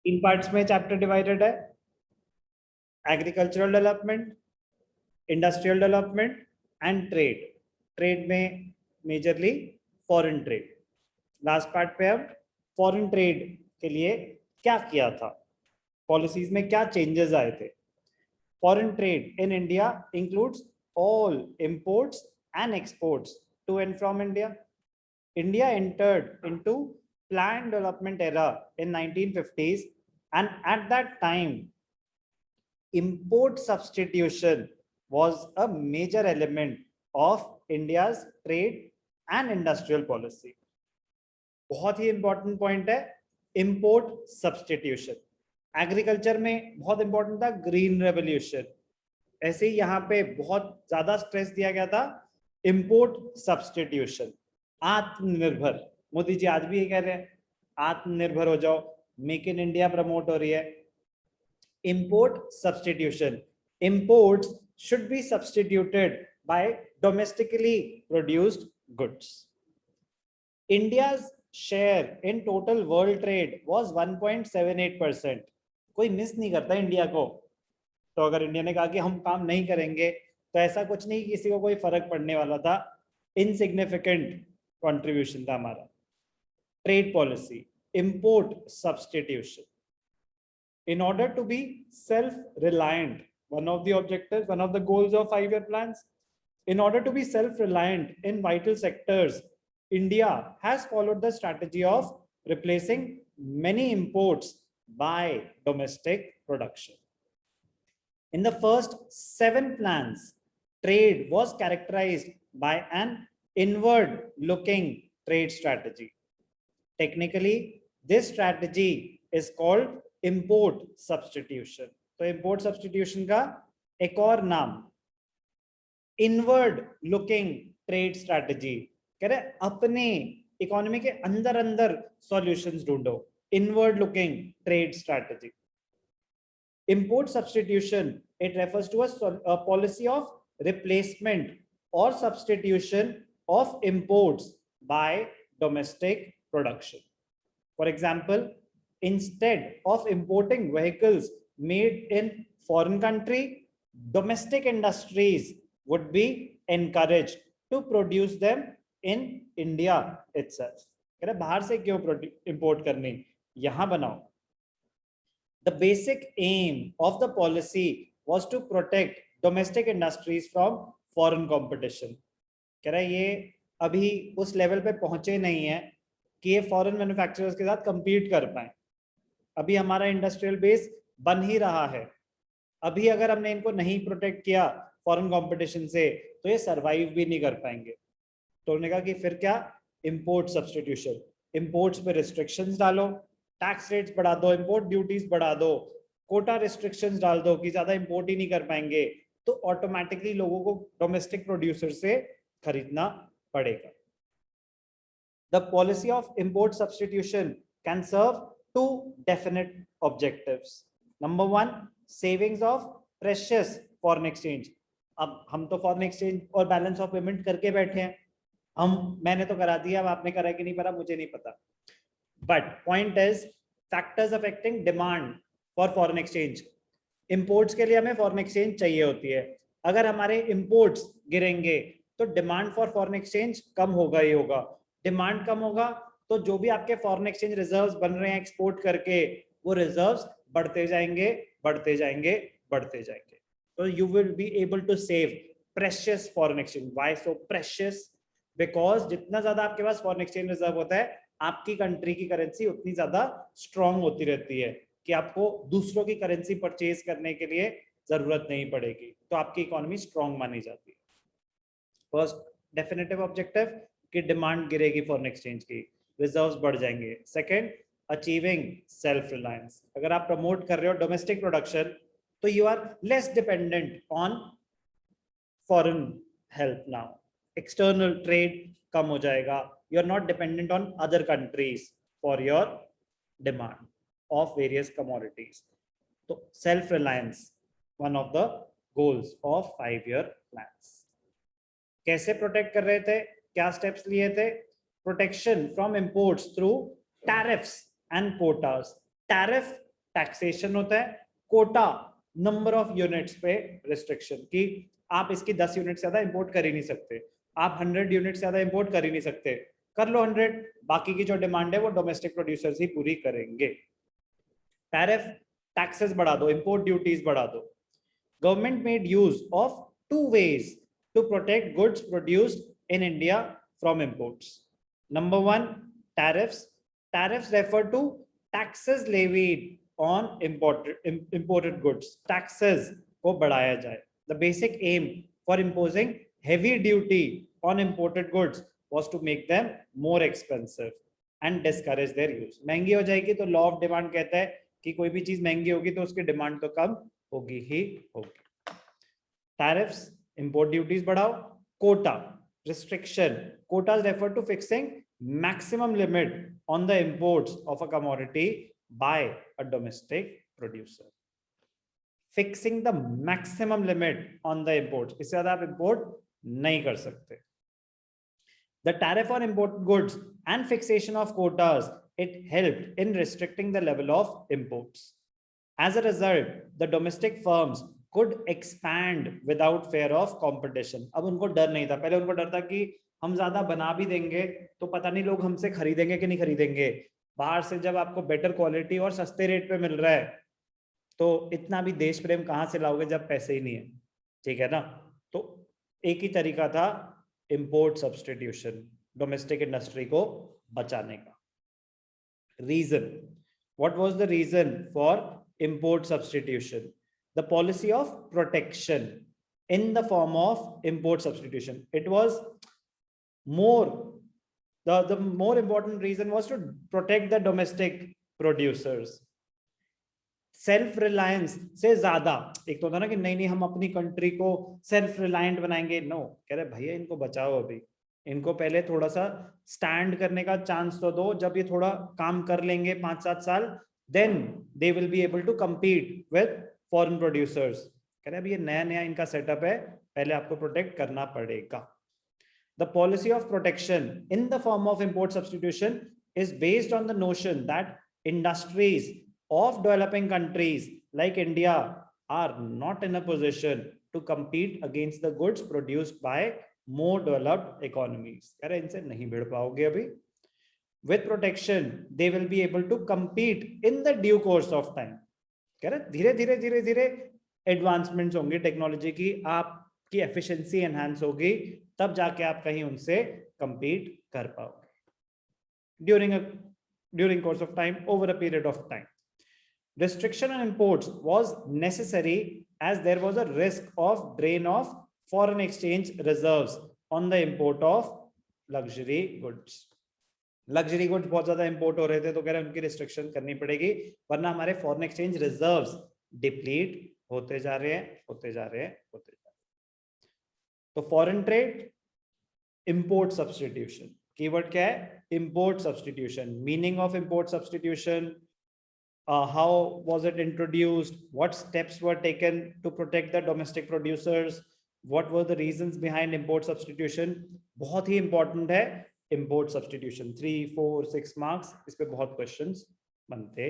तीन पार्ट्स में chapter divided है, agricultural development, industrial development and trade. Trade में majorly foreign trade. Last part पे अब फॉरेन ट्रेड के लिए क्या किया था, पॉलिसीज में क्या चेंजेस आए थे। Foreign trade in India includes all imports and exports to and from India. India entered into planned development era in 1950s, and at that time import substitution was a major element of India's trade and industrial policy. बहुत ही important point है import substitution. Agriculture में बहुत important था green revolution, ऐसे ही यहाँ पे बहुत ज्यादा स्ट्रेस दिया गया था इंपोर्ट सब्सटीट्यूशन। आत्मनिर्भर, मोदी जी आज भी ये कह रहे हैं आत्मनिर्भर हो जाओ, मेक इन इंडिया प्रमोट हो रही है। Import substitution, imports should be substituted by domestically produced goods. India's share in total world trade was 1.78%। कोई मिस नहीं करता इंडिया को, तो अगर इंडिया ने कहा कि हम काम नहीं करेंगे तो ऐसा कुछ नहीं किसी को कोई फर्क पड़ने वाला था, इनसिग्निफिकेंट कंट्रीब्यूशन था हमारा। Trade policy, import substitution, in order to be self reliant, one of the objectives, one of the goals of 5-year plans, in order to be self reliant in vital sectors, India has followed the strategy of replacing many imports by domestic production. In the first 7 plans, trade was characterized by an inward-looking trade strategy. Technically, this strategy is called import substitution. तो import substitution का एक और नाम inward-looking trade strategy, कह रहे अपने economy के अंदर अंदर सॉल्यूशंस ढूंढो, inward-looking trade strategy. Import substitution, it refers to a policy of replacement or substitution of imports by domestic production. For example, instead of importing vehicles made in foreign country, domestic industries would be encouraged to produce them in India itself. कह रहे बाहर से क्यों import करनी, यहाँ बनाओ। The basic aim of the policy was to protect domestic industries from foreign competition. कह रहा है ये अभी उस लेवल पे पहुंचे नहीं है कि ये फॉरेन मैन्युफैक्चरर्स के साथ compete कर पाए। अभी हमारा इंडस्ट्रियल बेस बन ही रहा है, अभी अगर हमने इनको नहीं प्रोटेक्ट किया फॉरेन कंपटीशन से तो ये सरवाइव भी नहीं कर पाएंगे। तो उन्होंने कहा कि फिर क्या, इंपोर्ट सब्सटीट्यूशन, इंपोर्ट्स पे रिस्ट्रिक्शंस डालो, टैक्स रेट्स बढ़ा दो, इंपोर्ट ड्यूटीज बढ़ा दो, कोटा रिस्ट्रिक्शंस डाल दो कि ज्यादा इंपोर्ट ही नहीं कर पाएंगे, तो ऑटोमेटिकली लोगों को डोमेस्टिक प्रोड्यूसर से खरीदना पड़ेगा। The policy of import substitution can serve 2 definite objectives. Number 1, savings of precious foreign exchange. अब हम तो फॉरेन एक्सचेंज और बैलेंस ऑफ पेमेंट करके बैठे हैं, मैंने तो करा दिया, अब आपने करा कि नहीं करा मुझे नहीं पता। But point is factors affecting demand for foreign exchange. Imports के लिए हमें foreign exchange चाहिए होती है, अगर हमारे imports गिरेंगे तो demand for foreign exchange कम होगा ही होगा। demand कम होगा तो जो भी आपके foreign exchange reserves बन रहे हैं export करके, वो reserves बढ़ते जाएंगे बढ़ते जाएंगे बढ़ते जाएंगे। तो you will be able to save precious foreign exchange. Why so precious? Because जितना ज्यादा आपके पास foreign exchange reserve होता है, आपकी कंट्री की करेंसी उतनी ज्यादा स्ट्रांग होती रहती है कि आपको दूसरों की करेंसी परचेज करने के लिए जरूरत नहीं पड़ेगी, तो आपकी इकोनॉमी स्ट्रांग मानी जाती है। फर्स्ट डेफिनेटिव ऑब्जेक्टिव कि डिमांड गिरेगी फॉरेन एक्सचेंज की, रिजर्व्स बढ़ जाएंगे। सेकंड, अचीविंग सेल्फ रिलायंस, अगर आप प्रमोट कर रहे हो डोमेस्टिक प्रोडक्शन तो you are less dependent on foreign help now, external trade कम हो जाएगा, you are not dependent on other countries for your demand of various commodities. So self reliance, one of the goals of 5-year plans. कैसे protect कर रहे थे, क्या steps लिए थे? Protection from imports through tariffs and quotas. Tariff taxation होता है, Kota number of units पे रिस्ट्रिक्शन कि आप इसकी 10 यूनिट से ज्यादा इंपोर्ट कर ही नहीं सकते, आप 100 यूनिट से ज्यादा इंपोर्ट कर ही नहीं सकते, कर लो 100, बाकी की जो डिमांड है वो डोमेस्टिक प्रोड्यूसर्स ही पूरी करेंगे। टैरिफ टैक्सेस बढ़ा दो, इंपोर्ट ड्यूटीज बढ़ा दो। Government made use of 2 ways to protect goods produced in India from imports. Number 1, tariffs. Tariffs refer to taxes levied on imported goods. Taxes को बढ़ाया जाए. The basic aim for imposing heavy duty on imported goods was to make them more expensive and discourage their use. महंगी हो जाएगी तो law of demand कहता है कि कोई भी चीज महंगी होगी तो उसकी डिमांड तो कम होगी ही होगी। Tariffs, import duties बढ़ाओ। Quota, restriction. Quotas refer to fixing maximum limit on the imports of a commodity by a domestic producer. Fixing the maximum limit on the imports. इससे ज़्यादा आप import नहीं कर सकते। The tariff on import goods and fixation of quotas, it helped in restricting the level of imports. As a result, the domestic firms could expand without fear of competition. अब उनको डर नहीं था, पहले उनको डर था कि हम ज्यादा बना भी देंगे तो पता नहीं लोग हमसे खरीदेंगे कि नहीं खरीदेंगे। बाहर से जब आपको बेटर क्वालिटी और सस्ते रेट पे मिल रहा है तो इतना भी देश प्रेम कहाँ से लाओगे जब पैसे ही नहीं है, ठीक है ना। तो एक ही तरीका था इंपोर्ट सब्स्टिट्यूशन, डोमेस्टिक इंडस्ट्री को बचाने का। Reason, what was the reason for import substitution? The policy of protection in the form of import substitution. It was more, the more important reason was to protect the domestic producers. Self reliance से ज्यादा, एक तो होता ना कि नहीं नहीं हम अपनी कंट्री को सेल्फ रिलायंट बनाएंगे, नो, कह रहे भैया इनको बचाओ, अभी इनको पहले थोड़ा सा स्टैंड करने का चांस तो दो, जब ये थोड़ा काम कर लेंगे 5-7 साल, then they will be able to compete with foreign producers. कह रहे अभी ये नया नया इनका सेटअप है, पहले आपको प्रोटेक्ट करना पड़ेगा। The policy of protection in the form of import substitution is based on the notion that industries of developing countries like India are not in a position to compete against the goods produced by more developed economies. कह रहे इनसे नहीं भिड़ पाओगे अभी। With protection, they will be able to compete in the due course of time. कह रहे धीरे धीरे धीरे धीरे एडवांसमेंट्स होंगी टेक्नोलॉजी की, आपकी एफिशिएंसी एनहांस होगी, तब जाके आप कहीं उनसे compete कर पाओगे during course of time, over a period of time. Restriction on imports was necessary as there was a risk of drain of foreign exchange reserves on the import of luxury goods. Luxury goods बहुत ज्यादा import हो रहे थे तो कह रहे हैं उनकी रिस्ट्रिक्शन करनी पड़ेगी, वरना हमारे फॉरेन एक्सचेंज रिजर्व्स डिप्लीट होते जा रहे हैं। तो foreign trade, import substitution, keyword क्या है? Import substitution. Meaning of import substitution, how was it introduced, what steps were taken to protect the domestic producers, what were the reasons behind import substitution. बहुत ही important है import substitution, 3, 4, 6 marks, इस पे बहुत questions बनते